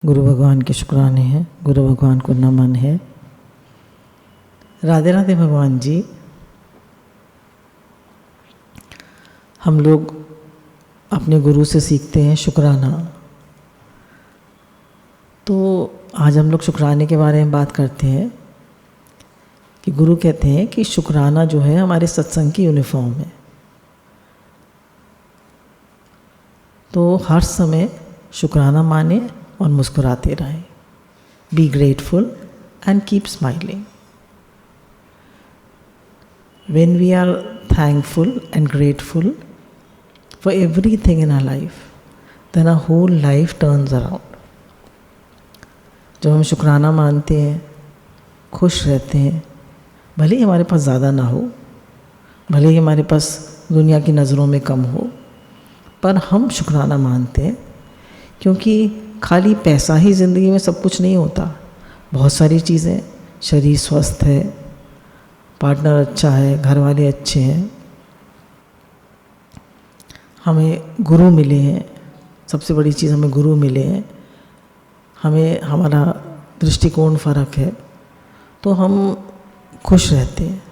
गुरु भगवान के शुक्राने हैं, गुरु भगवान को नमन है। राधे राधे भगवान जी। हम लोग अपने गुरु से सीखते हैं शुक्राना। तो आज हम लोग शुक्राने के बारे में बात करते हैं कि गुरु कहते हैं कि शुक्राना जो है हमारे सत्संग की यूनिफॉर्म है। तो हर समय शुक्राना माने और मुस्कुराते रहें। Be grateful and keep smiling. When we are thankful and grateful for everything in our life, then our whole life turns around. जब हम शुक्राना मानते हैं, खुश रहते हैं, भले ही हमारे पास ज़्यादा ना हो, भले ही हमारे पास दुनिया की नज़रों में कम हो, पर हम शुक्राना मानते हैं क्योंकि खाली पैसा ही ज़िंदगी में सब कुछ नहीं होता। बहुत सारी चीज़ें, शरीर स्वस्थ है, पार्टनर अच्छा है, घर वाले अच्छे हैं, हमें गुरु मिले हैं। सबसे बड़ी चीज़ हमें गुरु मिले हैं, हमें हमारा दृष्टिकोण फ़र्क है, तो हम खुश रहते हैं।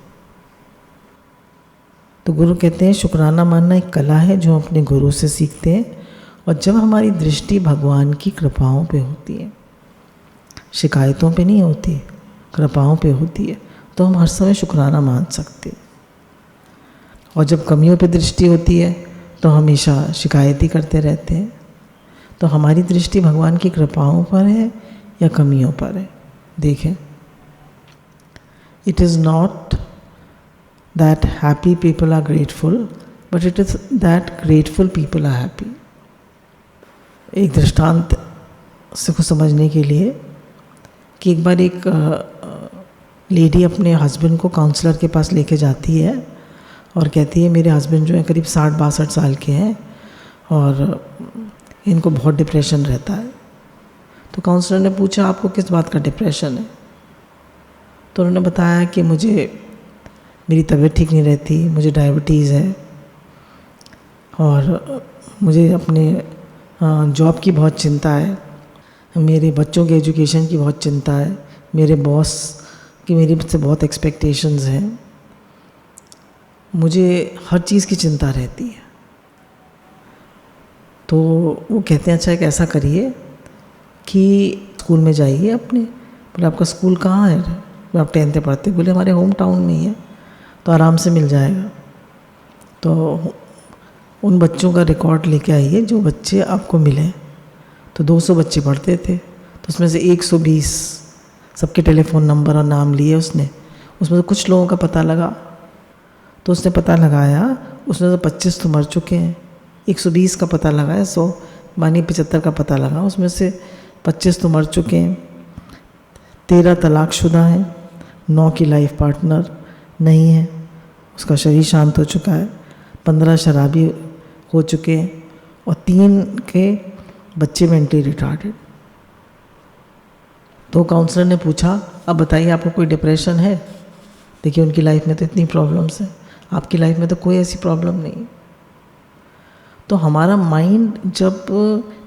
तो गुरु कहते हैं शुक्राना मानना एक कला है जो हम अपने गुरु से सीखते हैं। और जब हमारी दृष्टि भगवान की कृपाओं पे होती है, शिकायतों पे नहीं होती, कृपाओं पे होती है, तो हम हर समय शुक्राना मान सकते हैं। और जब कमियों पे दृष्टि होती है तो हमेशा शिकायत ही करते रहते हैं। तो हमारी दृष्टि भगवान की कृपाओं पर है या कमियों पर है? देखें, it is not that happy people are grateful, but it is that grateful people are happy. एक दृष्टांत से को समझने के लिए कि एक बार एक लेडी अपने हस्बैंड को काउंसलर के पास लेके जाती है और कहती है मेरे हस्बैंड जो है करीब 60-62 साल के हैं और इनको बहुत डिप्रेशन रहता है। तो काउंसलर ने पूछा आपको किस बात का डिप्रेशन है? तो उन्होंने बताया कि मेरी तबीयत ठीक नहीं रहती, मुझे डायबिटीज़ है और मुझे अपने जॉब की बहुत चिंता है, मेरे बच्चों के एजुकेशन की बहुत चिंता है, मेरे बॉस की मेरी से बहुत एक्सपेक्टेशंस हैं, मुझे हर चीज़ की चिंता रहती है। तो वो कहते हैं अच्छा एक ऐसा करिए कि स्कूल में जाइए अपने। बोले आपका स्कूल कहाँ है? बोले आप 10th पढ़ते? बोले हमारे होम टाउन में ही है, तो आराम से मिल जाएगा। तो उन बच्चों का रिकॉर्ड लेके आइए जो बच्चे आपको मिले। तो 200 बच्चे पढ़ते थे, तो उसमें से 120 सबके टेलीफोन नंबर और नाम लिए उसने। उसमें से कुछ लोगों का पता लगा, तो उसने पता लगाया, उसमें से 25 तो मर चुके हैं। 120 का पता लगाया, 100 मानी 75 का पता लगा, उसमें से 25 तो मर चुके हैं। 13 तलाकशुदा हैं, 9 की लाइफ पार्टनर नहीं है, उसका शरीर शांत हो चुका है, 15 शराबी हो चुके हैं और 3 के बच्चे मेंटली रिटार्डेड। तो काउंसलर ने पूछा अब बताइए आपको कोई डिप्रेशन है? देखिए उनकी लाइफ में तो इतनी प्रॉब्लम्स हैं, आपकी लाइफ में तो कोई ऐसी प्रॉब्लम नहीं। तो हमारा माइंड जब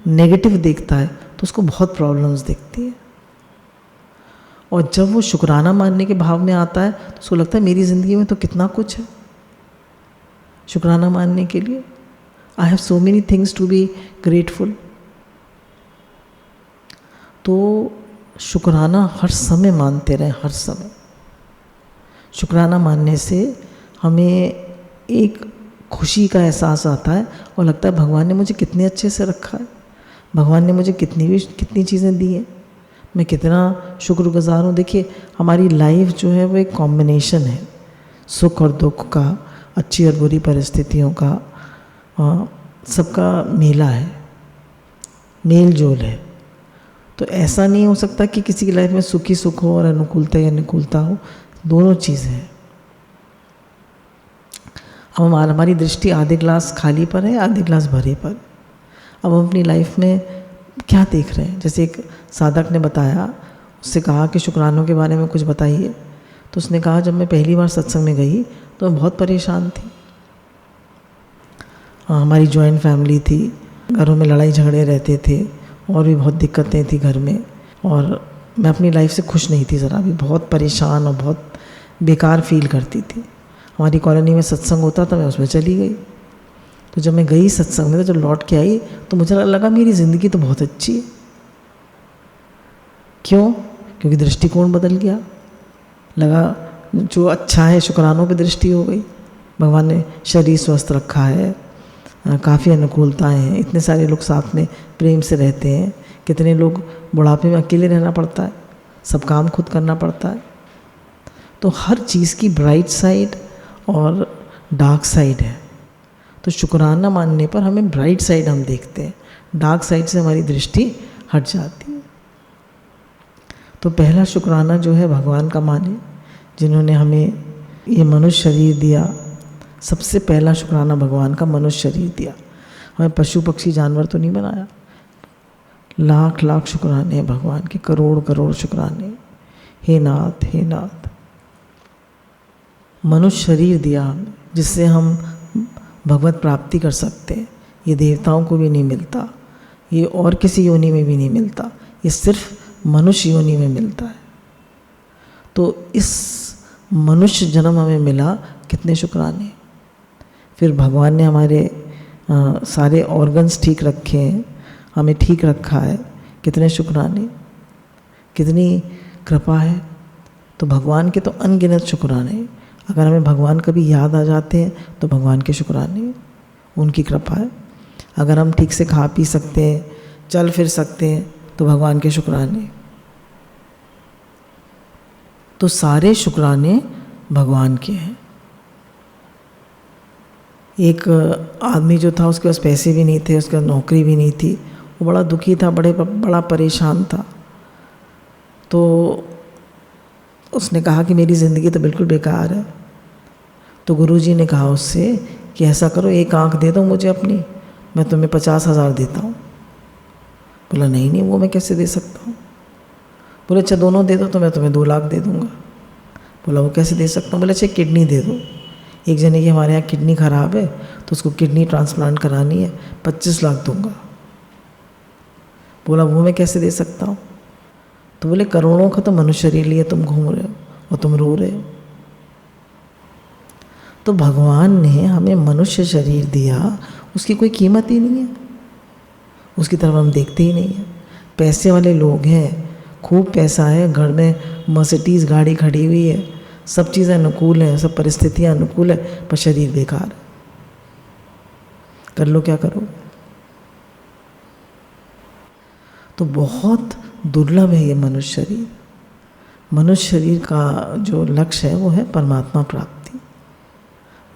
नेगेटिव देखता है तो उसको बहुत प्रॉब्लम्स दिखती है, और जब वो शुक्राना मानने के भाव में आता है तो उसको लगता है मेरी ज़िंदगी में तो कितना कुछ है शुक्राना मानने के लिए। I have so many things to be grateful. तो शुक्राना हर समय मानते रहें, हर समय। शुक्राना मानने से हमें एक खुशी का एहसास आता है और लगता है भगवान ने मुझे कितने अच्छे से रखा है, भगवान ने मुझे कितनी चीज़ें दी हैं, मैं कितना शुक्रगुजार हूँ। देखिए हमारी लाइफ जो है वो एक कॉम्बिनेशन है सुख और दुख का, अच्छी और बुरी परिस्थितियों का, सबका मेला है, मेल जोल है। तो ऐसा नहीं हो सकता कि किसी की लाइफ में सुख ही सुख हो और अनुकूलता या अनुकूलता हो, दोनों चीज़ें हैं। अब हमारी दृष्टि आधे ग्लास खाली पर है, आधे ग्लास भरे पर। अब हम अपनी लाइफ में क्या देख रहे हैं? जैसे एक साधक ने बताया, उससे कहा कि शुक्रानों के बारे में कुछ बताइए। तो उसने कहा जब मैं पहली बार सत्संग में गई तो मैं बहुत परेशान थी। हमारी जॉइंट फैमिली थी, घरों में लड़ाई झगड़े रहते थे, और भी बहुत दिक्कतें थी घर में, और मैं अपनी लाइफ से खुश नहीं थी ज़रा भी, बहुत परेशान और बहुत बेकार फील करती थी। हमारी कॉलोनी में सत्संग होता था, मैं उसमें चली गई। तो जब मैं गई सत्संग में, तो जब लौट के आई तो मुझे लगा मेरी ज़िंदगी तो बहुत अच्छी है। क्यों? क्योंकि दृष्टिकोण बदल गया। लगा जो अच्छा है शुक्रानों पे दृष्टि हो गई। भगवान ने शरीर स्वस्थ रखा है, काफ़ी अनुकूलताएं हैं, इतने सारे लोग साथ में प्रेम से रहते हैं। कितने लोग बुढ़ापे में अकेले रहना पड़ता है, सब काम खुद करना पड़ता है। तो हर चीज़ की ब्राइट साइड और डार्क साइड है। तो शुक्राना मानने पर हमें ब्राइट साइड हम देखते हैं, डार्क साइड से हमारी दृष्टि हट जाती है। तो पहला शुक्राना जो है भगवान का माने, जिन्होंने हमें ये मनुष्य शरीर दिया। सबसे पहला शुक्राना भगवान का मनुष्य शरीर दिया, हमें पशु पक्षी जानवर तो नहीं बनाया। लाख लाख शुक्राने हैं भगवान के, करोड़ करोड़ शुक्राने। हे नाथ, हे नाथ, मनुष्य शरीर दिया हमें, जिससे हम भगवत प्राप्ति कर सकते हैं। ये देवताओं को भी नहीं मिलता, ये और किसी योनि में भी नहीं मिलता, ये सिर्फ मनुष्य योनि में मिलता है। तो इस मनुष्य जन्म हमें मिला, कितने शुक्राने। फिर भगवान ने हमारे सारे ऑर्गन्स ठीक रखे हैं, हमें ठीक रखा है, कितने शुक्राने, कितनी कृपा है। तो भगवान के तो अनगिनत शुक्राने हैं। अगर हमें भगवान कभी याद आ जाते हैं तो भगवान के शुक्राने हैं, उनकी कृपा है। अगर हम ठीक से खा पी सकते हैं, चल फिर सकते हैं, तो भगवान के शुक्राने। तो सारे शुक्राने भगवान के हैं। एक आदमी जो था, उसके पास पैसे भी नहीं थे, उसके पास नौकरी भी नहीं थी, वो बड़ा दुखी था, बड़ा परेशान था। तो उसने कहा कि मेरी ज़िंदगी तो बिल्कुल बेकार है। तो गुरुजी ने कहा उससे कि ऐसा करो, एक आँख दे दो मुझे अपनी, मैं तुम्हें 50,000 देता हूँ। बोला नहीं नहीं, वो मैं कैसे दे सकता हूँ। बोले अच्छा दोनों दे दो तो मैं तुम्हें 2 लाख दे दूँगा। बोला वो कैसे दे सकता हूँ। बोले अच्छा किडनी दे दो, एक जने की हमारे यहाँ किडनी ख़राब है तो उसको किडनी ट्रांसप्लांट करानी है, 25 लाख दूंगा। बोला वो मैं कैसे दे सकता हूँ। तो बोले करोड़ों का तो मनुष्य शरीर लिए तुम घूम रहे हो और तुम रो रहे हो। तो भगवान ने हमें मनुष्य शरीर दिया, उसकी कोई कीमत ही नहीं है, उसकी तरफ हम देखते ही नहीं हैं। पैसे वाले लोग हैं, खूब पैसा है, घर में मर्सिडीज़ गाड़ी खड़ी हुई है, सब चीज़ें अनुकूल हैं, सब परिस्थितियाँ अनुकूल है, पर शरीर बेकार है। कर लो क्या करो। तो बहुत दुर्लभ है ये मनुष्य शरीर। मनुष्य शरीर का जो लक्ष्य है वो है परमात्मा प्राप्ति,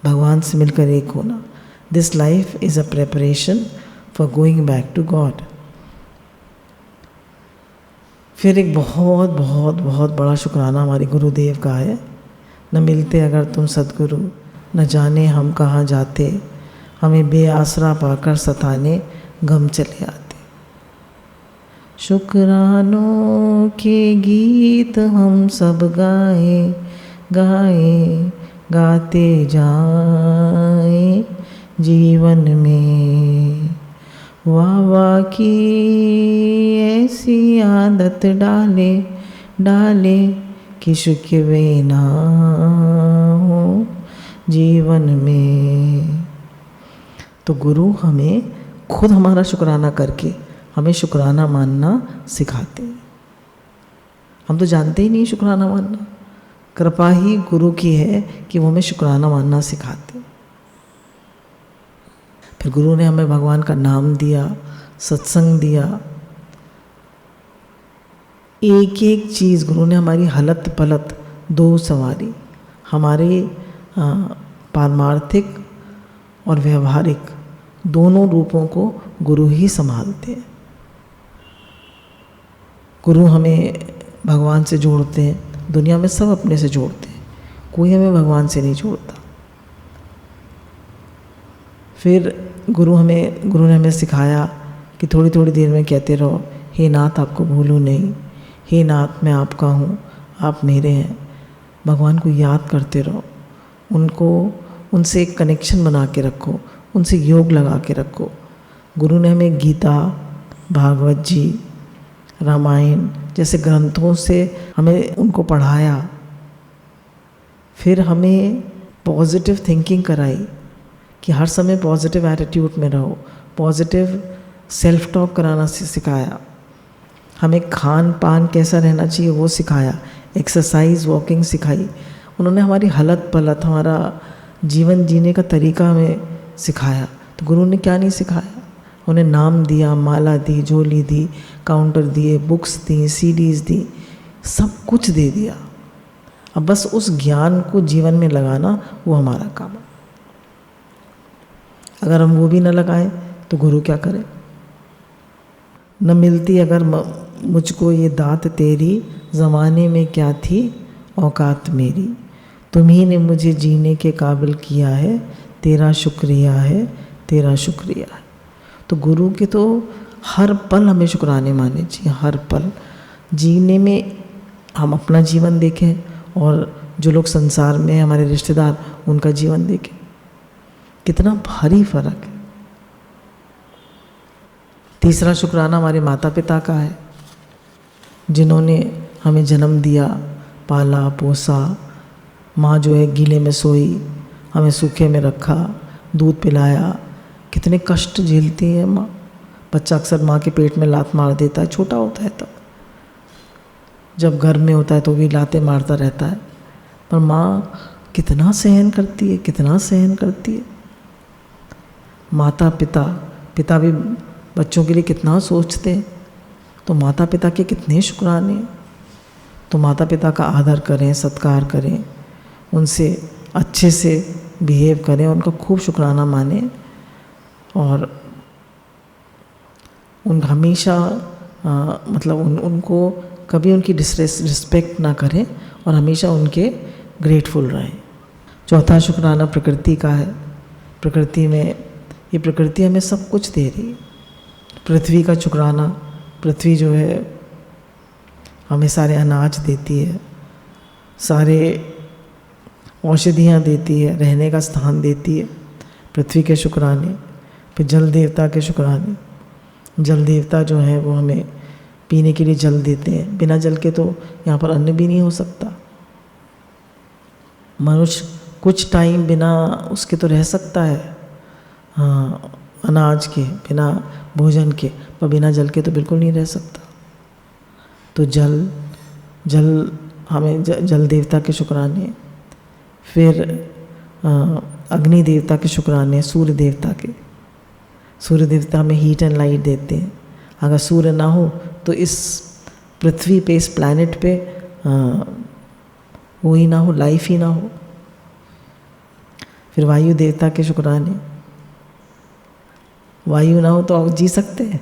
भगवान से मिलकर एक होना। This life is a preparation for going back to God. फिर एक बहुत बहुत बहुत बड़ा शुक्राना हमारे गुरुदेव का है। न मिलते अगर तुम सद्गुरु, न जाने हम कहाँ जाते, हमें बेआसरा पाकर सताने गम चले आते। शुक्रानों के गीत हम सब गाए गाए गाते जाए जीवन में, वाह वाह की ऐसी आदत डाले डाले कि शिकवे ना हो जीवन में। तो गुरु हमें खुद हमारा शुक्राना करके हमें शुक्राना मानना सिखाते हैं। हम तो जानते ही नहीं शुक्राना मानना, कृपा ही गुरु की है कि वो हमें शुक्राना मानना सिखाते। फिर गुरु ने हमें भगवान का नाम दिया, सत्संग दिया, एक एक चीज़ गुरु ने हमारी हलत पलत दो सवारी। हमारे पारमार्थिक और व्यवहारिक दोनों रूपों को गुरु ही संभालते हैं। गुरु हमें भगवान से जोड़ते हैं। दुनिया में सब अपने से जोड़ते हैं, कोई हमें भगवान से नहीं जोड़ता। फिर गुरु ने हमें सिखाया कि थोड़ी थोड़ी देर में कहते रहो, हे नाथ आपको भूलूं नहीं, हे नाथ मैं आपका हूँ, आप मेरे हैं। भगवान को याद करते रहो, उनसे एक कनेक्शन बना के रखो, उनसे योग लगा के रखो। गुरु ने हमें गीता, भागवत जी, रामायण जैसे ग्रंथों से हमें उनको पढ़ाया, फिर हमें पॉजिटिव थिंकिंग कराई कि हर समय पॉजिटिव एटीट्यूड में रहो, पॉजिटिव सेल्फ टॉक कराना सिखाया, हमें खान पान कैसा रहना चाहिए वो सिखाया, एक्सरसाइज वॉकिंग सिखाई। उन्होंने हमारी हलत पलत, हमारा जीवन जीने का तरीका हमें सिखाया। तो गुरु ने क्या नहीं सिखाया, उन्हें नाम दिया, माला दी, झोली दी, काउंटर दिए, बुक्स दी, सीडीज़ दी, सब कुछ दे दिया। अब बस उस ज्ञान को जीवन में लगाना वो हमारा काम है। अगर हम वो भी न लगाएं तो गुरु क्या करे। न मिलती अगर मुझको ये दात तेरी, ज़माने में क्या थी औकात मेरी, तुम्ही ने मुझे जीने के काबिल किया है, तेरा शुक्रिया है, तेरा शुक्रिया है। तो गुरु के तो हर पल हमें शुक्राने मानने चाहिए, हर पल जीने में। हम अपना जीवन देखें और जो लोग संसार में हमारे रिश्तेदार, उनका जीवन देखें, कितना भारी फर्क है। तीसरा शुक्राना हमारे माता पिता का है, जिन्होंने हमें जन्म दिया, पाला पोसा। माँ जो है गीले में सोई, हमें सूखे में रखा, दूध पिलाया। कितने कष्ट झेलती है माँ। बच्चा अक्सर माँ के पेट में लात मार देता है, छोटा होता है तब, जब घर में होता है तो भी लातें मारता रहता है। पर माँ कितना सहन करती है, कितना सहन करती है। माता पिता, पिता भी बच्चों के लिए कितना सोचते हैं, तो माता पिता के कितने शुक्राने। तो माता पिता का आदर करें, सत्कार करें, उनसे अच्छे से बिहेव करें, उनका खूब शुक्राना मानें और उन हमेशा मतलब उनको कभी उनकी डिसरिस्पेक्ट ना करें और हमेशा उनके ग्रेटफुल रहें। चौथा शुक्राना प्रकृति का है। प्रकृति में, ये प्रकृति हमें सब कुछ दे रही है। पृथ्वी का शुक्राना, पृथ्वी जो है हमें सारे अनाज देती है, सारे औषधियाँ देती है, रहने का स्थान देती है, पृथ्वी के शुक्राने। फिर जल देवता के शुक्राने। जल देवता जो है वो हमें पीने के लिए जल देते हैं। बिना जल के तो यहाँ पर अन्न भी नहीं हो सकता। मनुष्य कुछ टाइम बिना उसके तो रह सकता है, हाँ, अनाज के, बिना भोजन के, पर बिना जल के तो बिल्कुल नहीं रह सकता। तो जल हमें जल देवता के शुक्राने। फिर अग्नि देवता के शुक्राने, सूर्य देवता के। सूर्य देवता हमें हीट एंड लाइट देते हैं। अगर सूर्य ना हो तो इस पृथ्वी पे, इस प्लैनेट पे वो ही ना हो, लाइफ ही ना हो। फिर वायु देवता के शुक्राने। वायु ना हो तो आप जी सकते हैं?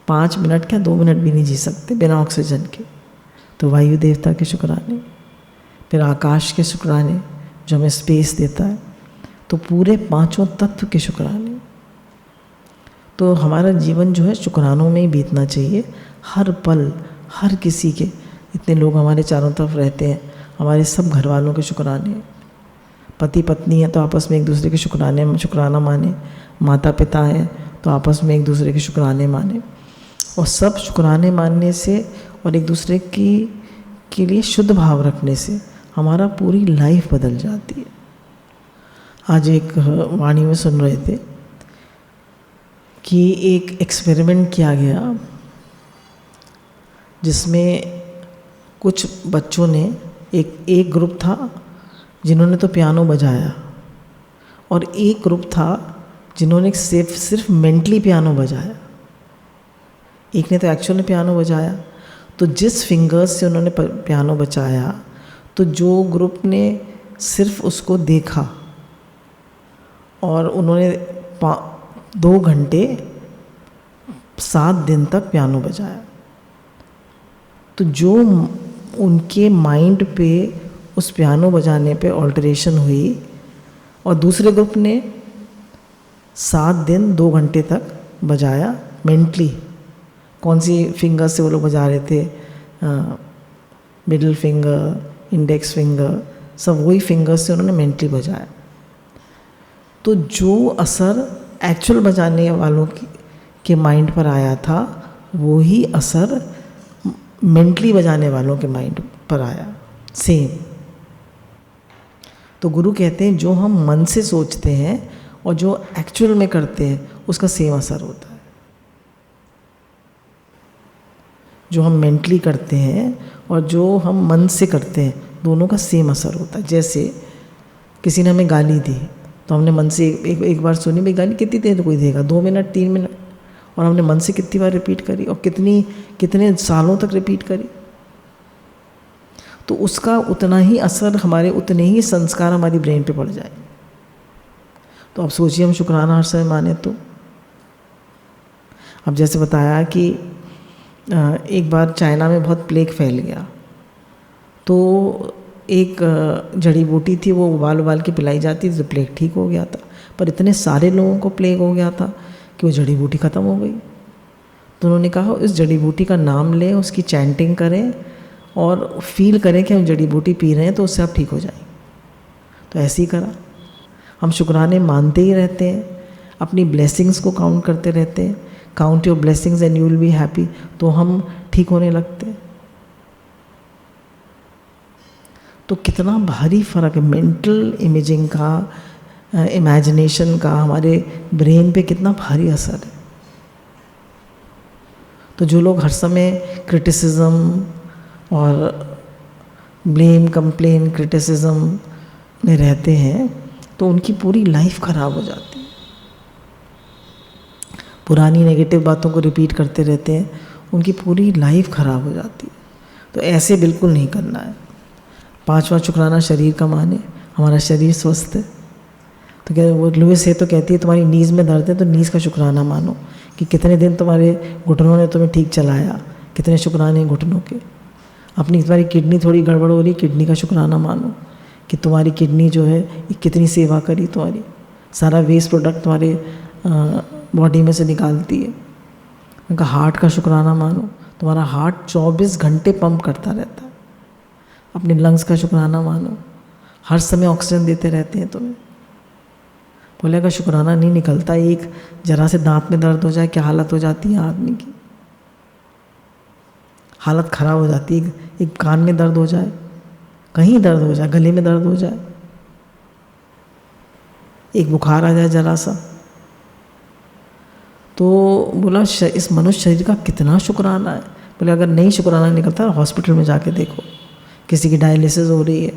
5 मिनट क्या 2 मिनट भी नहीं जी सकते बिना ऑक्सीजन के। तो वायु देवता के शुक्राने। फिर आकाश के शुक्राने, जो हमें स्पेस देता है। तो पूरे 5 तत्व के शुक्राने। तो हमारा जीवन जो है शुक्रानों में ही बीतना चाहिए, हर पल, हर किसी के। इतने लोग हमारे चारों तरफ रहते हैं, हमारे सब घर वालों के शुक्राने। पति पत्नी है तो आपस में एक दूसरे के शुक्राना माने। माता पिता हैं तो आपस में एक दूसरे के शुक्राने माने। और सब शुक्राने मानने से और एक दूसरे के लिए शुद्ध भाव रखने से हमारा पूरी लाइफ बदल जाती है। आज एक वाणी में सुन रहे थे कि एक एक्सपेरिमेंट किया गया जिसमें कुछ बच्चों ने, एक ग्रुप था जिन्होंने तो पियानो बजाया और एक ग्रुप था जिन्होंने सिर्फ मेंटली पियानो बजाया। एक ने तो एक्चुअली पियानो बजाया। तो जिस फिंगर्स से उन्होंने पियानो बजाया, तो जो ग्रुप ने सिर्फ उसको देखा और उन्होंने 2 घंटे 7 दिन तक पियानो बजाया, तो जो उनके माइंड पे उस पियानो बजाने पे ऑल्टरेशन हुई, और दूसरे ग्रुप ने 7 दिन 2 घंटे तक बजाया मेंटली। कौन सी फिंगर से वो लोग बजा रहे थे? मिडिल फिंगर, इंडेक्स फिंगर, सब वही फिंगर से उन्होंने मेंटली बजाया। तो जो असर एक्चुअल बजाने वालों के माइंड पर आया था वो ही असर मेंटली बजाने वालों के माइंड पर आया, सेम। तो गुरु कहते हैं जो हम मन से सोचते हैं और जो एक्चुअल में करते हैं उसका सेम असर होता है। जो हम मेंटली करते हैं और जो हम मन से करते हैं दोनों का सेम असर होता है। जैसे किसी ने हमें गाली दी तो हमने मन से एक बार सुनी, भाई गाली कितनी देर कोई देगा, 2 मिनट 3 मिनट, और हमने मन से कितनी बार रिपीट करी और कितने सालों तक रिपीट करी, तो उसका उतना ही असर, हमारे उतने ही संस्कार हमारी ब्रेन पे पड़ जाए। तो अब सोचिए हम शुक्राना हर समय माने तो। अब जैसे बताया कि एक बार चाइना में बहुत प्लेग फैल गया, तो एक जड़ी बूटी थी वो उबाल के पिलाई जाती थी तो प्लेग ठीक हो गया था। पर इतने सारे लोगों को प्लेग हो गया था कि वो जड़ी बूटी ख़त्म हो गई। तो उन्होंने कहा इस जड़ी बूटी का नाम लें, उसकी चैंटिंग करें और फील करें कि हम जड़ी बूटी पी रहे हैं तो उससे आप ठीक हो जाएंगे। तो ऐसे ही करा। हम शुक्राने मानते ही रहते हैं, अपनी ब्लेसिंग्स को काउंट करते रहते हैं। Count your blessings and you will be happy, तो हम ठीक होने लगते हैं। तो कितना भारी फ़र्क है मेंटल इमेजिंग का, इमेजिनेशन का, हमारे ब्रेन पे कितना भारी असर है। तो जो लोग हर समय क्रिटिसिज्म और ब्लेम, कंप्लेन, क्रिटिसिज्म में रहते हैं तो उनकी पूरी लाइफ ख़राब हो जाती है। पुरानी नेगेटिव बातों को रिपीट करते रहते हैं, उनकी पूरी लाइफ ख़राब हो जाती है। तो ऐसे बिल्कुल नहीं करना है। 5वां शुक्राना शरीर का माने, हमारा शरीर स्वस्थ है। तो क्या वो लुइस है तो कहती है तुम्हारी नीज़ में दर्द है तो नीज़ का शुक्राना मानो कि कितने दिन तुम्हारे घुटनों ने तुम्हें ठीक चलाया, कितने शुक्राने घुटनों के। अपनी तुम्हारी किडनी थोड़ी गड़बड़ हो रही, किडनी का शुक्राना मानो कि तुम्हारी किडनी जो है कितनी सेवा करी तुम्हारी, सारा वेस्ट प्रोडक्ट तुम्हारे बॉडी में से निकालती है। उनका हार्ट का शुक्राना मानो, तुम्हारा हार्ट 24 घंटे पंप करता रहता है। अपने लंग्स का शुक्राना मानो, हर समय ऑक्सीजन देते रहते हैं तुम्हें। बोले अगर शुक्राना नहीं निकलता, एक जरा से दांत में दर्द हो जाए क्या हालत हो जाती है आदमी की, हालत ख़राब हो जाती है। एक कान में दर्द हो जाए, कहीं दर्द हो जाए, गले में दर्द हो जाए, एक बुखार आ जाए जरा सा, तो बोला इस मनुष्य शरीर का कितना शुक्राना है। बोले अगर नहीं शुक्राना निकलता हॉस्पिटल में जाके देखो, किसी की डायलिसिस हो रही है,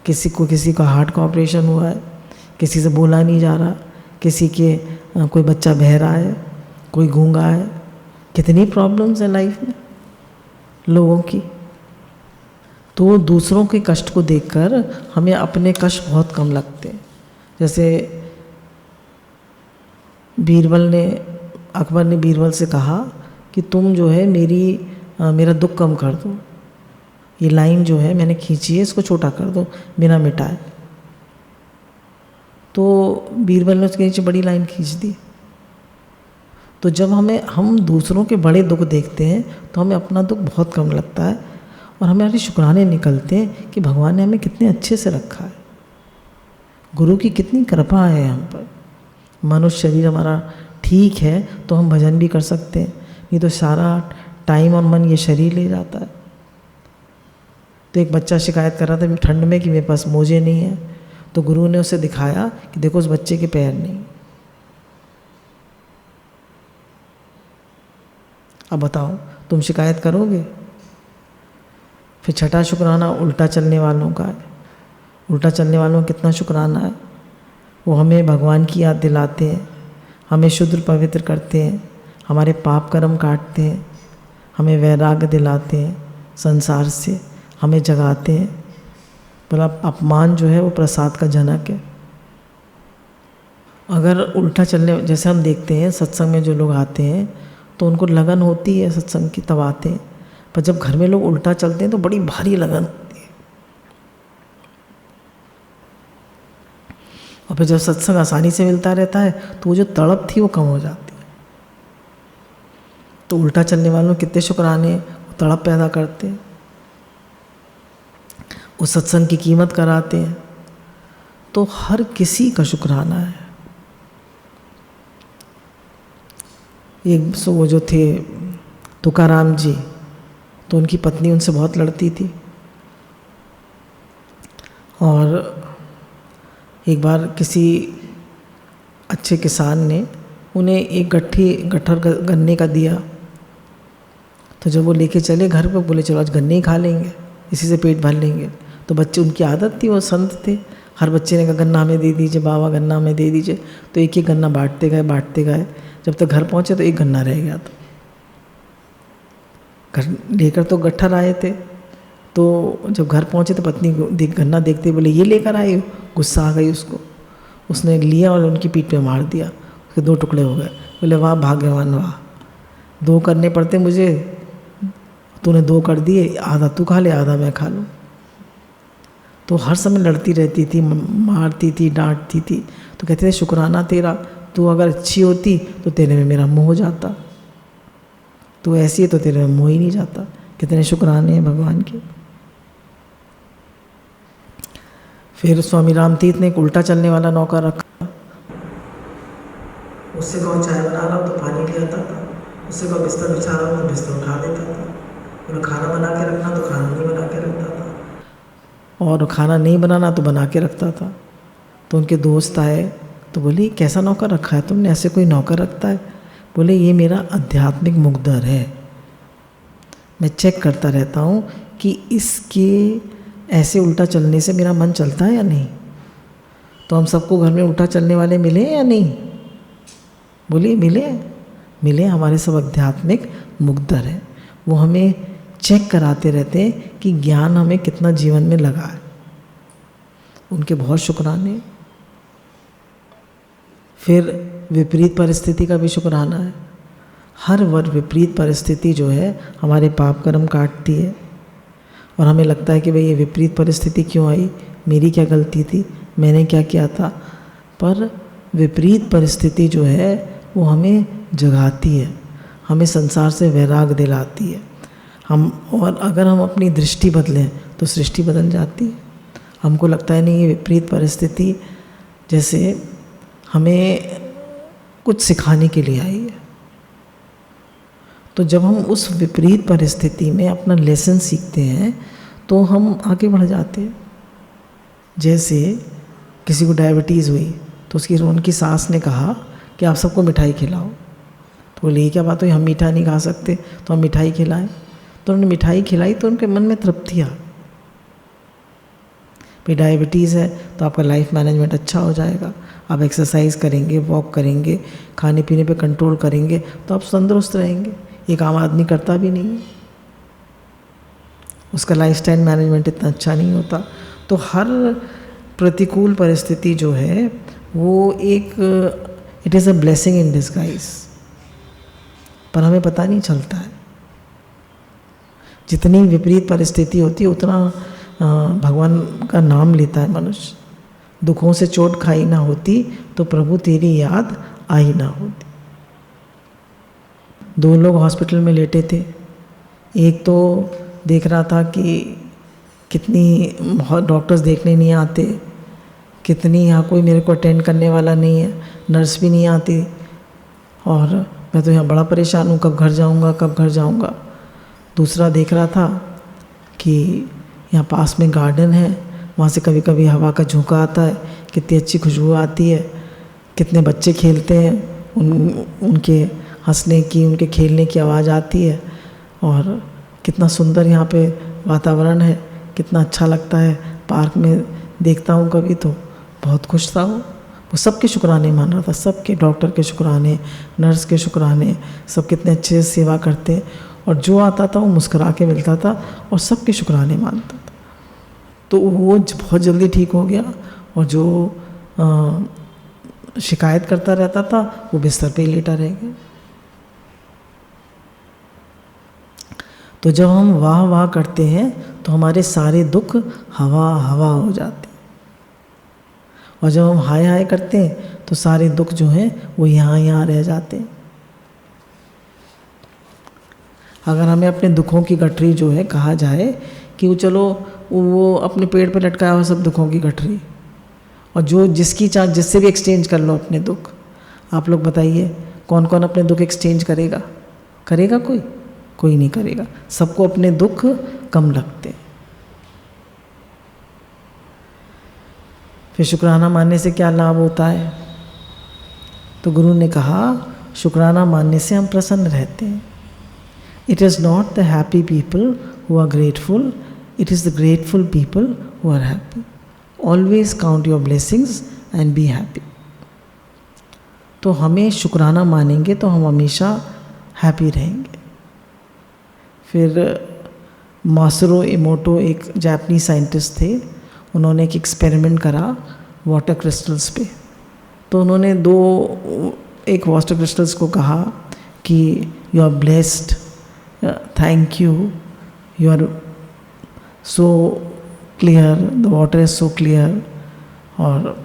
किसी का हार्ट का ऑपरेशन हुआ है, किसी से बोला नहीं जा रहा, किसी के कोई बच्चा बहरा है, कोई गूंगा है, कितनी प्रॉब्लम्स हैं लाइफ में लोगों की। तो दूसरों के कष्ट को देखकर हमें अपने कष्ट बहुत कम लगते हैं। जैसे अकबर ने बीरबल से कहा कि तुम जो है मेरा दुख कम कर दो, ये लाइन जो है मैंने खींची है इसको छोटा कर दो बिना मिटाए। तो बीरबल ने उसके नीचे बड़ी लाइन खींच दी। तो जब हम दूसरों के बड़े दुख देखते हैं तो हमें अपना दुख बहुत कम लगता है और हमारे शुक्राने निकलते हैं कि भगवान ने हमें कितने अच्छे से रखा है, गुरु की कितनी कृपा है हम पर। मनुष्य शरीर हमारा ठीक है तो हम भजन भी कर सकते हैं, नहीं तो सारा टाइम और मन ये शरीर ले जाता है। तो एक बच्चा शिकायत कर रहा था ठंड में कि मेरे पास मोजे नहीं है, तो गुरु ने उसे दिखाया कि देखो उस बच्चे के पैर नहीं। अब बताओ तुम शिकायत करोगे? फिर 6ठा शुक्राना उल्टा चलने वालों का है। उल्टा चलने वालों का कितना शुक्राना है, वो हमें भगवान की याद दिलाते हैं, हमें शुद्ध पवित्र करते हैं, हमारे पाप कर्म काटते हैं, हमें वैराग्य दिलाते हैं संसार से, हमें जगाते हैं। बोला अपमान जो है वो प्रसाद का जनक है। अगर उल्टा चलने, जैसे हम देखते हैं सत्संग में जो लोग आते हैं तो उनको लगन होती है सत्संग की तब आते हैं, पर जब घर में लोग उल्टा चलते हैं तो बड़ी भारी लगन होती है। और फिर जब सत्संग आसानी से मिलता रहता है तो वो जो तड़प थी वो कम हो जाती है। तो उल्टा चलने वालों कितने शुक्राने तड़प पैदा करते हैं, उस सत्संग की कीमत कराते हैं। तो हर किसी का शुक्राना है। एक सो वो जो थे तुकाराम जी, तो उनकी पत्नी उनसे बहुत लड़ती थी। और एक बार किसी अच्छे किसान ने उन्हें एक गट्ठर गन्ने का दिया। तो जब वो लेके चले घर पे, बोले चलो आज गन्ने ही खा लेंगे, इसी से पेट भर लेंगे। तो बच्चे, उनकी आदत थी, वो संत थे, हर बच्चे ने कहा गन्ना हमें दे दीजिए बाबा, गन्ना हमें दे दीजिए। तो एक एक गन्ना बांटते गए। जब तक घर पहुँचे तो एक गन्ना रह गया था। घर लेकर तो गट्ठर आए थे, तो जब घर पहुँचे तो पत्नी गन्ना देखते बोले ये लेकर आए हो। गुस्सा आ गई उसको, उसने लिया और उनकी पीठ पे मार दिया, उसके 2 टुकड़े हो गए। बोले वाह भाग्यवान वाह, 2 करने पड़ते मुझे, तूने 2 कर दिए, आधा तू खा ले आधा मैं खा लूँ। तो हर समय लड़ती रहती थी, मारती थी, डांटती थी। तो कहते थे शुक्राना तेरा, तू अगर अच्छी होती तो तेरे में मेरा मोह हो जाता, तू ऐसी है तो तेरे में मोह ही नहीं जाता। कितने शुक्राने हैं भगवान के। फिर स्वामी रामतीर्थ ने एक उल्टा चलने वाला नौकर रखा। उससे कहो चाय बना रहा हो तो पानी ले आता था, उससे कहो बिस्तर बिछा रहा हो तो बिस्तर उठा देता था। बोले खाना बना के रखना तो खाना नहीं बना के रखता था, और खाना नहीं बनाना तो बना के रखता था। तो उनके दोस्त आए तो बोले कैसा नौकर रखा है तुमने, ऐसे कोई नौकर रखता है? बोले ये मेरा आध्यात्मिक मुकद्दर है, मैं चेक करता रहता हूँ कि इसके ऐसे उल्टा चलने से मेरा मन चलता है या नहीं। तो हम सबको घर में उल्टा चलने वाले मिले या नहीं? बोलिए मिले। हमारे सब आध्यात्मिक मुकद्दर हैं, वो हमें चेक कराते रहते हैं कि ज्ञान हमें कितना जीवन में लगा है। उनके बहुत शुक्राने। फिर विपरीत परिस्थिति का भी शुक्राना है। हर बार विपरीत परिस्थिति जो है हमारे पाप कर्म काटती है, और हमें लगता है कि भाई ये विपरीत परिस्थिति क्यों आई, मेरी क्या गलती थी, मैंने क्या किया था। पर विपरीत परिस्थिति जो है वो हमें जगाती है, हमें संसार से वैराग दिलाती है। और अगर हम अपनी दृष्टि बदलें तो सृष्टि बदल जाती है। हमको लगता है नहीं ये विपरीत परिस्थिति जैसे हमें कुछ सिखाने के लिए आई है। तो जब हम उस विपरीत परिस्थिति में अपना लेसन सीखते हैं तो हम आगे बढ़ जाते हैं। जैसे किसी को डायबिटीज़ हुई तो उनकी सास ने कहा कि आप सबको मिठाई खिलाओ। तो बोले ये क्या बात हुई, हम मीठा नहीं खा सकते, तो हम मिठाई खिलाएं। तो उन्होंने मिठाई खिलाई तो उनके मन में तृप्ति आ, भाई डायबिटीज़ है तो आपका लाइफ मैनेजमेंट अच्छा हो जाएगा, आप एक्सरसाइज करेंगे, वॉक करेंगे, खाने पीने पे कंट्रोल करेंगे तो आप तंदुरुस्त रहेंगे। एक आम आदमी करता भी नहीं है, उसका लाइफस्टाइल मैनेजमेंट इतना अच्छा नहीं होता। तो हर प्रतिकूल परिस्थिति जो है वो it is a blessing in disguise, पर हमें पता नहीं चलता है। जितनी विपरीत परिस्थिति होती है उतना भगवान का नाम लेता है मनुष्य। दुखों से चोट खाई ना होती तो प्रभु तेरी याद आई ना होती। 2 लोग हॉस्पिटल में लेटे थे। एक तो देख रहा था कि कितनी डॉक्टर्स देखने नहीं आते, कितनी यहाँ कोई मेरे को अटेंड करने वाला नहीं है, नर्स भी नहीं आती, और मैं तो यहाँ बड़ा परेशान हूँ, कब घर जाऊँगा। दूसरा देख रहा था कि यहाँ पास में गार्डन है, वहाँ से कभी कभी हवा का झोंका आता है, कितनी अच्छी खुशबू आती है, कितने बच्चे खेलते हैं, उनके हंसने की, उनके खेलने की आवाज़ आती है, और कितना सुंदर यहाँ पे वातावरण है, कितना अच्छा लगता है। पार्क में देखता हूँ कभी तो बहुत खुश था वो सबके शुक्राने मान रहा था, सबके, डॉक्टर के शुक्राने, नर्स के शुक्राने, सब कितने अच्छे से सेवा करते, और जो आता था वो मुस्कुरा के मिलता था और सबके शुक्राने मानता था। तो वो बहुत जल्दी ठीक हो गया, और जो शिकायत करता रहता था वो बिस्तर पे ही लेटा रह गया। तो जब हम वाह वाह करते हैं तो हमारे सारे दुख हवा हवा हो जाते हैं, और जब हम हाय हाय करते हैं तो सारे दुख जो हैं वो यहाँ रह जाते हैं। अगर हमें अपने दुखों की गठरी जो है कहा जाए कि वो चलो वो अपने पेड़ पे लटकाया हुआ सब दुखों की गठरी, और जो जिसकी चाह जिससे भी एक्सचेंज कर लो अपने दुख। आप लोग बताइए, कौन कौन अपने दुख एक्सचेंज करेगा? करेगा कोई? कोई नहीं करेगा। सबको अपने दुख कम लगते हैं। फिर शुक्राना मानने से क्या लाभ होता है? तो गुरु ने कहा शुक्राना मानने से हम प्रसन्न रहते हैं। It is not the happy people who are grateful, it is the grateful people who are happy. Always count your blessings and be happy. तो हमें शुक्राना मानेंगे तो हम हमेशा हैप्पी रहेंगे। फिर मासरो इमोटो एक जापानी साइंटिस्ट थे, उन्होंने एक एक्सपेरिमेंट करा वाटर क्रिस्टल्स पे। तो उन्होंने एक वाटर क्रिस्टल्स को कहा कि you are blessed, thank you are so clear, the water is so clear, और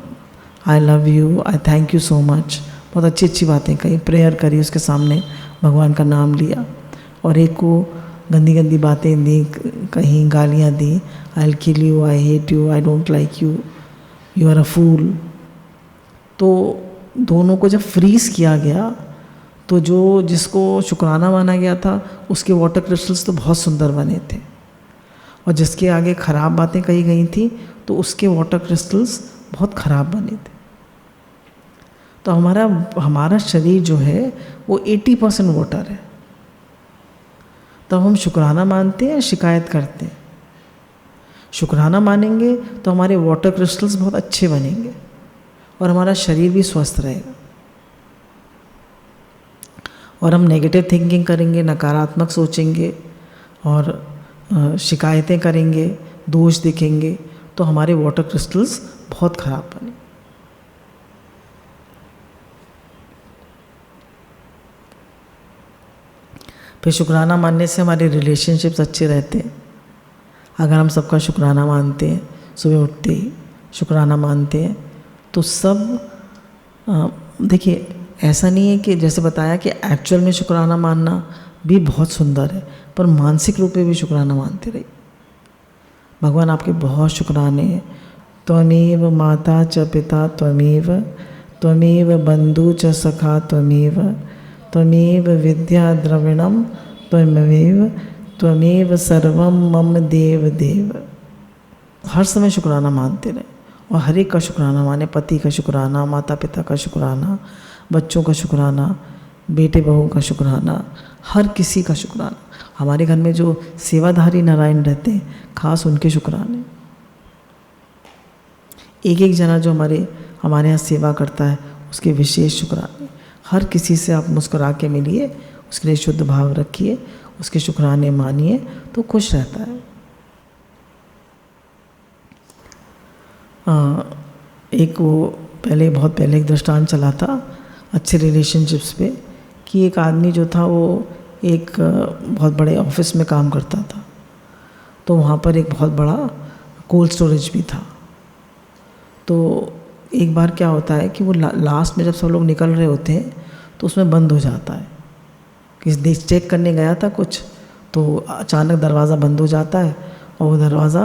I love you, I thank you so much. बहुत अच्छी अच्छी बातें कही, प्रेयर करी उसके सामने, भगवान का नाम लिया। और एक को गंदी गंदी बातें दी, कहीं गालियाँ दी, I will kill you, I hate you, I don't like you, you are a fool. तो दोनों को जब फ्रीज़ किया गया तो जिसको शुक्राना माना गया था उसके वाटर क्रिस्टल्स तो बहुत सुंदर बने थे, और जिसके आगे ख़राब बातें कही गई थी तो उसके वाटर क्रिस्टल्स बहुत ख़राब बने थे। तो हमारा शरीर जो है वो 80% वाटर है। तब हम शुक्राना मानते हैं, शिकायत करते हैं। शुक्राना मानेंगे तो हमारे वाटर क्रिस्टल्स बहुत अच्छे बनेंगे और हमारा शरीर भी स्वस्थ रहेगा। और हम नेगेटिव थिंकिंग करेंगे, नकारात्मक सोचेंगे और शिकायतें करेंगे, दोष दिखेंगे, तो हमारे वाटर क्रिस्टल्स बहुत ख़राब बने। फिर शुक्राना मानने से हमारे रिलेशनशिप्स अच्छे रहते हैं। अगर हम सबका शुक्राना मानते हैं, सुबह उठते ही शुक्राना मानते हैं, तो सब देखिए ऐसा नहीं है कि जैसे बताया कि एक्चुअल में शुक्राना मानना भी बहुत सुंदर है, पर मानसिक रूप में भी शुक्राना मानते रहिए। भगवान आपके बहुत शुक्राने हैं। त्वमेव माता च पिता त्वमेव बंधु च सखा त्वमेव विद्या द्रविणम त्वमेव सर्वम मम देव देव। हर समय शुक्राना मानते रहे और हर एक का शुक्राना माने। पति का शुक्राना, माता पिता का शुक्राना, बच्चों का शुक्राना, बेटे बहू का शुक्राना, हर किसी का शुक्राना। हमारे घर में जो सेवाधारी नारायण रहते हैं, खास उनके शुक्राने। एक एक जना जो हमारे यहाँ सेवा करता है उसके विशेष शुक्राने। हर किसी से आप मुस्कुरा के मिलिए, उसके लिए शुद्ध भाव रखिए, उसके शुक्राने मानिए, तो खुश रहता है। एक बहुत पहले एक दृष्टांत चला था अच्छे रिलेशनशिप्स पे, कि एक आदमी जो था वो एक बहुत बड़े ऑफिस में काम करता था। तो वहाँ पर एक बहुत बड़ा कोल्ड स्टोरेज भी था। तो एक बार क्या होता है कि वो लास्ट में जब सब लोग निकल रहे होते हैं तो उसमें बंद हो जाता है। किसी चेक करने गया था कुछ, तो अचानक दरवाज़ा बंद हो जाता है और वो दरवाज़ा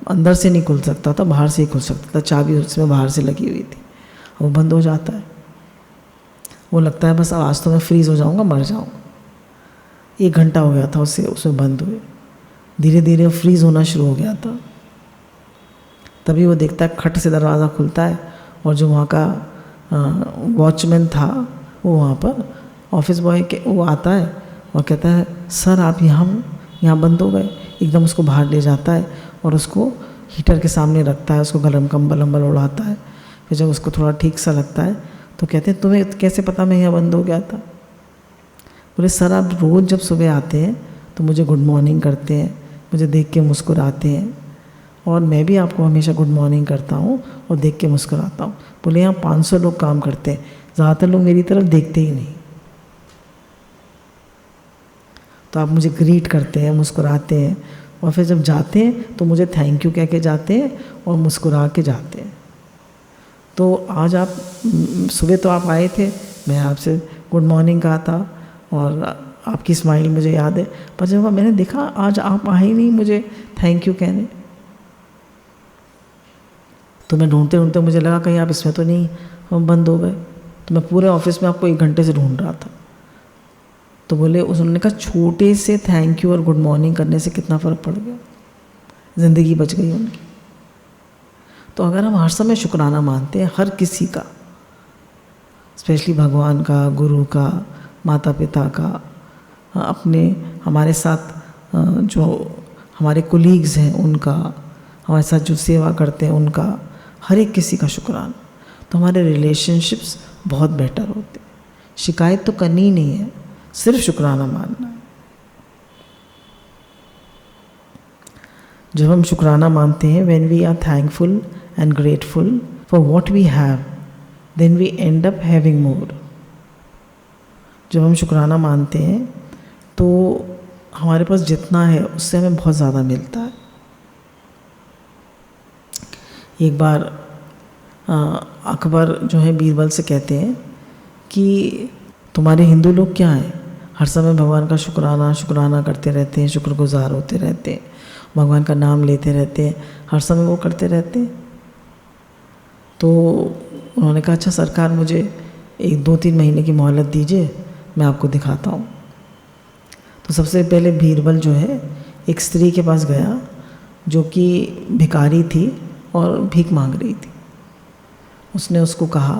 अंदर से नहीं खुल सकता था, बाहर से ही खुल सकता था। चाबी उसमें बाहर से लगी हुई थी, वो बंद हो जाता है। वो लगता है बस आज तो मैं फ्रीज़ हो जाऊँगा, मर जाऊँगा। 1 घंटा हो गया था उसमें बंद हुए। धीरे धीरे फ्रीज़ होना शुरू हो गया था। तभी वो देखता है खट से दरवाज़ा खुलता है और जो वहाँ का वॉचमैन था वो वहाँ पर ऑफिस बॉय वो आता है और कहता है, सर आप यहाँ बंद हो गए। एकदम उसको बाहर ले जाता है और उसको हीटर के सामने रखता है, उसको गरम कंबल उड़ाता है। फिर जब उसको थोड़ा ठीक सा लगता है तो कहते हैं, तुम्हें कैसे पता मैं यहाँ बंद हो गया था? बोले, सर आप रोज़ जब सुबह आते हैं तो मुझे गुड मॉर्निंग करते हैं, मुझे देख के मुस्कुराते हैं, और मैं भी आपको हमेशा गुड मॉर्निंग करता हूँ और देख के मुस्कुराता हूँ। बोले, यहाँ 500 लोग काम करते हैं, ज़्यादातर लोग मेरी तरफ देखते ही नहीं, तो आप मुझे ग्रीट करते हैं, मुस्कुराते हैं, और फिर जब जाते हैं तो मुझे थैंक यू कह के जाते हैं और मुस्कुरा के जाते हैं। तो आज आप सुबह तो आप आए थे, मैं आपसे गुड मॉर्निंग कहा था और आपकी स्माइल मुझे याद है, पर जब मैंने देखा आज आप आए ही नहीं मुझे थैंक यू कहने, तो मैं ढूंढते ढूंढते मुझे लगा कहीं आप इसमें तो नहीं बंद हो गए। तो मैं पूरे ऑफिस में आपको 1 घंटे से ढूंढ रहा था। तो बोले, उन्होंने कहा छोटे से थैंक यू और गुड मॉर्निंग करने से कितना फ़र्क पड़ गया, ज़िंदगी बच गई उनकी। तो अगर हम हर समय शुक्राना मानते हैं हर किसी का, स्पेशली भगवान का, गुरु का, माता पिता का, अपने हमारे साथ जो हमारे कोलीग्स हैं उनका, हमारे साथ जो सेवा करते हैं उनका, हर एक किसी का शुक्राना, तो हमारे रिलेशनशिप्स बहुत बेटर होते हैं। शिकायत तो करनी ही नहीं है, सिर्फ शुक्राना मानना है। जब हम शुक्राना मानते हैं, when we are thankful and grateful for what we have, then we end up having more. जब हम शुक्राना मानते हैं तो हमारे पास जितना है उससे हमें बहुत ज़्यादा मिलता है। एक बार अकबर जो है बीरबल से कहते हैं कि तुम्हारे हिंदू लोग क्या हैं, हर समय भगवान का शुक्राना करते रहते हैं, शुक्रगुजार होते रहते हैं, भगवान का नाम लेते रहते हैं, हर समय वो करते रहते हैं। तो उन्होंने कहा, अच्छा सरकार मुझे 1-2-3 महीने की मोहलत दीजिए, मैं आपको दिखाता हूँ। तो सबसे पहले बीरबल जो है एक स्त्री के पास गया जो कि भिखारी थी और भीख मांग रही थी। उसने उसको कहा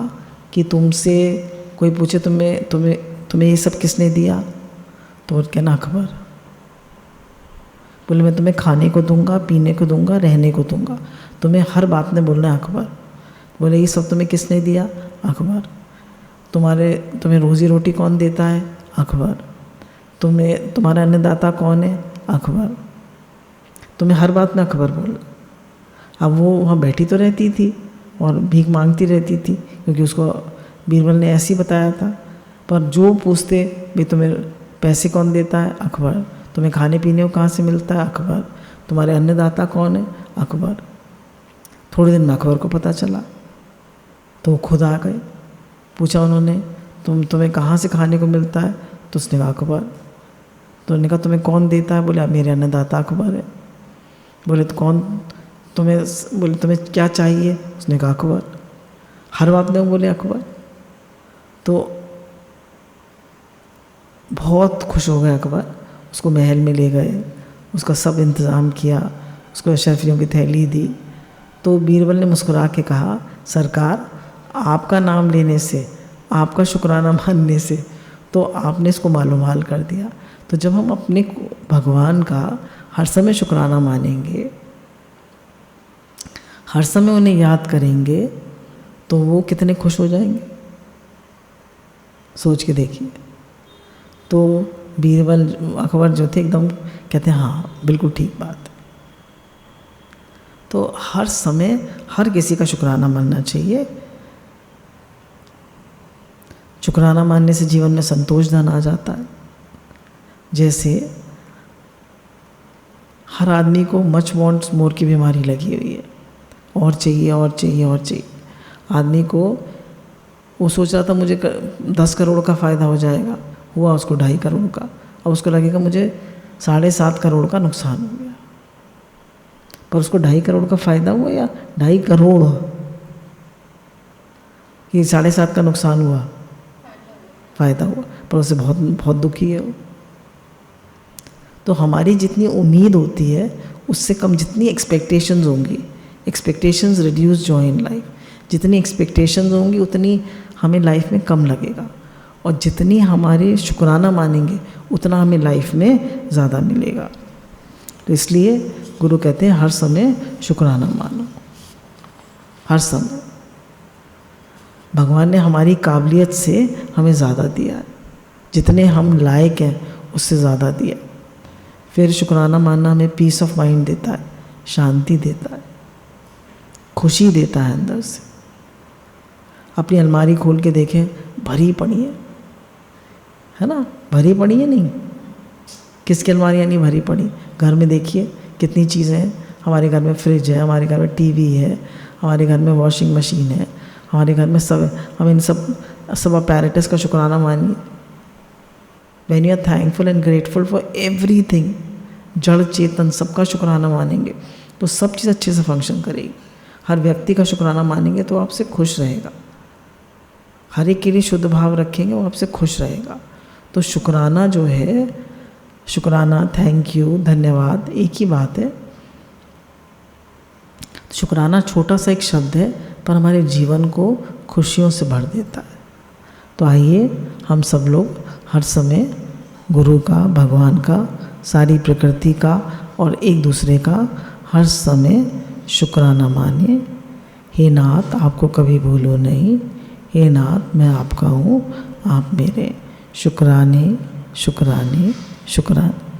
कि तुमसे कोई पूछे तुम्हें ये सब किसने दिया, तो वो कहना अकबर। बोले, मैं तुम्हें खाने को दूंगा, पीने को दूंगा, रहने को दूंगा, तुम्हें हर बात में बोलना है अकबर। बोले, ये सब तुम्हें किसने दिया, अकबर। तुम्हें रोज़ी रोटी कौन देता है, अकबर। तुम्हारा अन्नदाता कौन है, अकबर। तुम्हें हर बात में अकबर बोल। अब वो वहाँ बैठी तो रहती थी और भीख मांगती रहती थी, क्योंकि उसको बीरबल ने ऐसे ही बताया था। पर जो पूछते, भाई तुम्हें पैसे कौन देता है, अकबर। तुम्हें खाने पीने को कहाँ से मिलता है, अकबर। तुम्हारे अन्नदाता कौन है, अकबर। थोड़े दिन में अकबर को पता चला, तो वो खुद आ गए। पूछा उन्होंने, तुम्हें कहाँ से खाने को मिलता है, तो उसने कहा अकबर। तो उन्होंने कहा तुम्हें कौन देता है, बोले मेरे अन्नदाता अकबर है। बोले तो तुम्हें क्या चाहिए, उसने कहा अकबर। हर बात में बोले अकबर। तो बहुत खुश हो गए अकबर, उसको महल में ले गए, उसका सब इंतज़ाम किया, उसको अशरफियों की थैली दी। तो बीरबल ने मुस्कुरा के कहा, सरकार आपका नाम लेने से, आपका शुक्राना मानने से तो आपने इसको मालूमाल कर दिया। तो जब हम अपने भगवान का हर समय शुक्राना मानेंगे, हर समय उन्हें याद करेंगे, तो वो कितने खुश हो जाएंगे, सोच के देखिए। तो बीरबल अकबर जो थे एकदम कहते हैं हाँ बिल्कुल ठीक बात है। तो हर समय हर किसी का शुक्राना मानना चाहिए। शुक्राना मानने से जीवन में संतोष धन आ जाता है। जैसे हर आदमी को मच वांट्स मोर की बीमारी लगी हुई है, और चाहिए और चाहिए और चाहिए। आदमी को वो सोच रहा था मुझे 10 करोड़ का फ़ायदा हो जाएगा, हुआ उसको 2.5 करोड़ का। अब उसको लगेगा मुझे 7.5 करोड़ का नुकसान हो गया। पर उसको 2.5 करोड़ का फ़ायदा हुआ या 2.5 करोड़, ये 7.5 का नुकसान हुआ, फ़ायदा हुआ, पर उसे बहुत बहुत दुखी है वो। तो हमारी जितनी उम्मीद होती है उससे कम जितनी एक्सपेक्टेशंस होंगी, expectations reduce joy in life. जितनी एक्सपेक्टेशंस होंगी उतनी हमें लाइफ में कम लगेगा, और जितनी हमारे शुक्राना मानेंगे उतना हमें लाइफ में ज़्यादा मिलेगा। तो इसलिए गुरु कहते हैं हर समय शुक्राना मानो, हर समय। भगवान ने हमारी काबिलियत से हमें ज़्यादा दिया है, जितने हम लायक हैं उससे ज़्यादा दिया। फिर शुक्राना मानना हमें पीस ऑफ माइंड देता है, शांति देता है, खुशी देता है अंदर से। अपनी अलमारी खोल के देखें, भरी पड़ी है ना, भरी पड़ी है नहीं, किसकी अलमारियाँ नहीं भरी पड़ी। घर में देखिए कितनी चीज़ें हैं। हमारे घर में फ्रिज है, हमारे घर में टीवी है, हमारे घर में वॉशिंग मशीन है, हमारे घर में सब। हम इन सब अपैरेटस का शुक्राना मानिए। When you are thankful and grateful for everything, जड़ चेतन सबका शुक्राना मानेंगे तो सब चीज़ अच्छे से फंक्शन करेगी। हर व्यक्ति का शुक्राना मानेंगे तो आपसे खुश रहेगा। हर एक के लिए शुद्ध भाव रखेंगे, वो आपसे खुश रहेगा। तो शुक्राना जो है, शुक्राना, थैंक यू, धन्यवाद, एक ही बात है। शुक्राना छोटा सा एक शब्द है, पर हमारे जीवन को खुशियों से भर देता है। तो आइए हम सब लोग हर समय गुरु का, भगवान का, सारी प्रकृति का और एक दूसरे का हर समय शुक्राना मानिए। हे नाथ, आपको कभी भूलो नहीं। हे नाथ, मैं आपका हूँ, आप मेरे। शुक्राने शुक्राने शुक्राने।